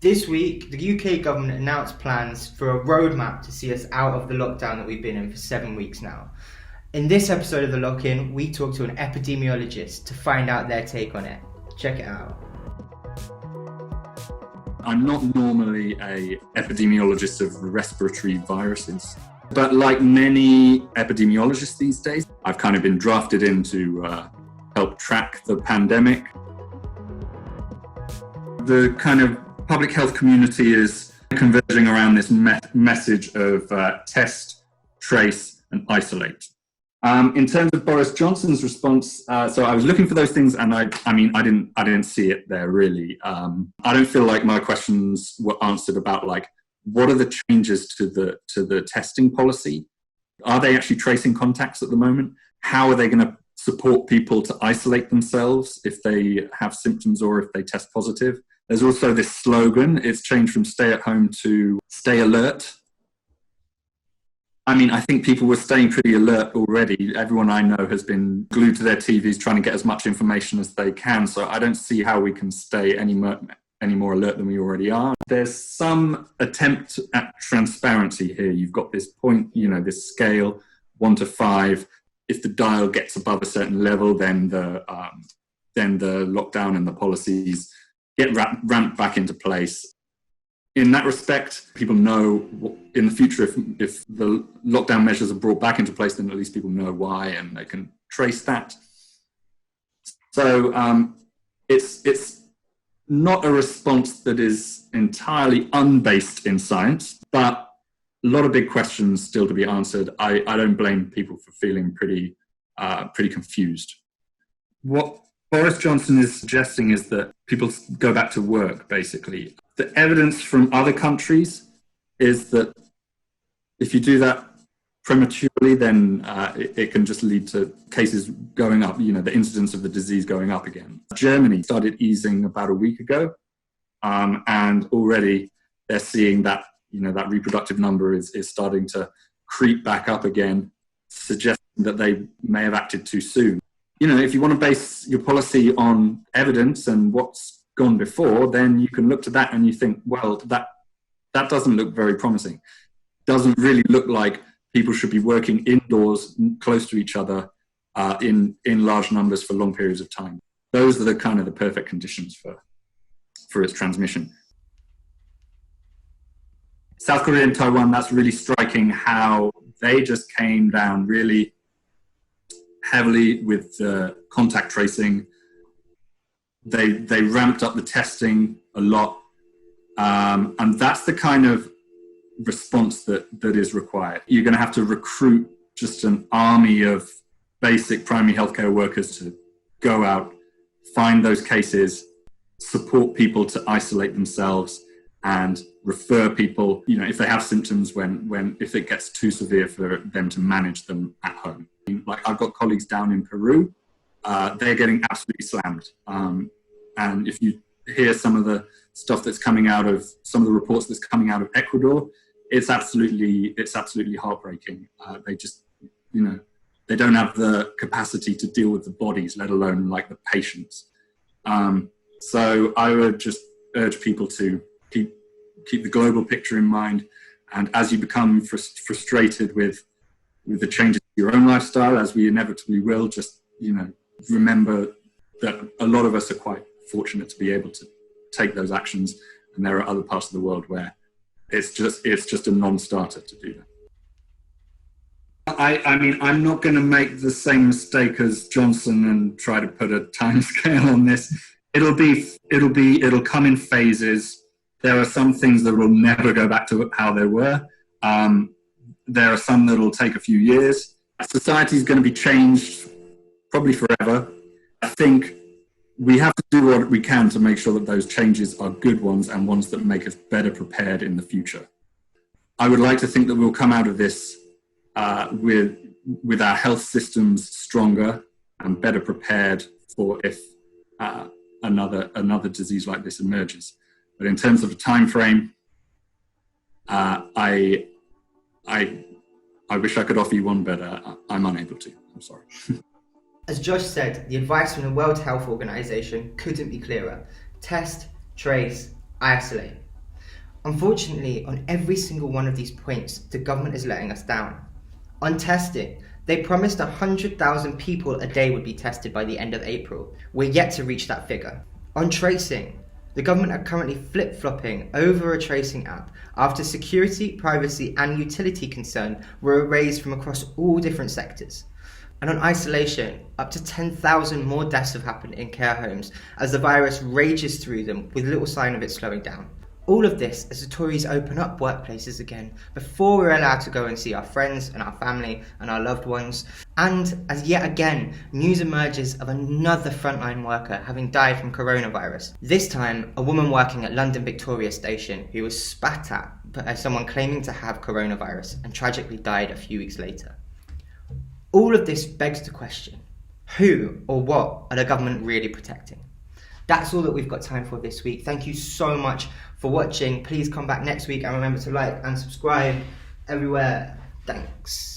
This week, the UK government announced plans for a roadmap to see us out of the lockdown that we've been in for 7 weeks now. In this episode of The Lock-In, we talk to an epidemiologist to find out their take on it. Check it out. I'm not normally an epidemiologist of respiratory viruses, but like many epidemiologists these days, I've kind of been drafted in to help track the pandemic. The kind of public health community is converging around this message of test, trace, and isolate. In terms of Boris Johnson's response, so I was looking for those things, and I didn't see it there really. I don't feel like my questions were answered about like what are the changes to the testing policy. Are they actually tracing contacts at the moment? How are they going to support people to isolate themselves if they have symptoms or if they test positive? There's also this slogan, it's changed from stay at home to stay alert. I mean, I think people were staying pretty alert already. Everyone I know has been glued to their TVs trying to get as much information as they can. So I don't see how we can stay any more alert than we already are. There's some attempt at transparency here. You've got this point, this scale, 1 to 5. If the dial gets above a certain level, then the lockdown and the policies get ramped back into place. In that respect, people know in the future if the lockdown measures are brought back into place, then at least people know why and they can trace that. So it's not a response that is entirely unbased in science, but a lot of big questions still to be answered. I don't blame people for feeling pretty confused. What Boris Johnson is suggesting is that people go back to work, basically. The evidence from other countries is that if you do that prematurely, then it can just lead to cases going up, the incidence of the disease going up again. Germany started easing about a week ago, and already they're seeing that, that reproductive number is starting to creep back up again, suggesting that they may have acted too soon. If you want to base your policy on evidence and what's gone before, then you can look to that and you think, well, that doesn't look very promising. Doesn't really look like people should be working indoors close to each other in large numbers for long periods of time. Those are the kind of the perfect conditions for its transmission. South Korea and Taiwan, that's really striking how they just came down really heavily with contact tracing. They ramped up the testing a lot, and that's the kind of response that is required. You're going to have to recruit just an army of basic primary healthcare workers to go out, find those cases, support people to isolate themselves, and refer people, if they have symptoms if it gets too severe for them to manage them at home. Like I've got colleagues down in Peru, they're getting absolutely slammed. And if you hear some of the stuff that's coming out of some of the reports that's coming out of Ecuador, it's absolutely heartbreaking. They just, they don't have the capacity to deal with the bodies, let alone like the patients. So I would just urge people to keep the global picture in mind. And as you become frustrated with the changes to your own lifestyle, as we inevitably will, just, remember that a lot of us are quite fortunate to be able to take those actions. And there are other parts of the world where it's just a non-starter to do that. I mean, I'm not going to make the same mistake as Johnson and try to put a time scale on this. It'll come in phases. There are some things that will never go back to how they were. There are some that will take a few years. Society is going to be changed probably forever. I think we have to do what we can to make sure that those changes are good ones and ones that make us better prepared in the future. I would like to think that we'll come out of this with our health systems stronger and better prepared for if another disease like this emerges. But in terms of a time frame, I wish I could offer you one, but I'm unable to. I'm sorry. As Josh said, the advice from the World Health Organization couldn't be clearer. Test, trace, isolate. Unfortunately, on every single one of these points, the government is letting us down. On testing, they promised 100,000 people a day would be tested by the end of April. We're yet to reach that figure. On tracing, the government are currently flip-flopping over a tracing app after security, privacy and utility concern were raised from across all different sectors. And on isolation, up to 10,000 more deaths have happened in care homes as the virus rages through them with little sign of it slowing down. All of this as the Tories open up workplaces again before we're allowed to go and see our friends and our family and our loved ones. And as yet again, news emerges of another frontline worker having died from coronavirus. This time, a woman working at London Victoria Station who was spat at by someone claiming to have coronavirus and tragically died a few weeks later. All of this begs the question, who or what are the government really protecting? That's all that we've got time for this week. Thank you so much for watching. Please come back next week and remember to like and subscribe everywhere. Thanks.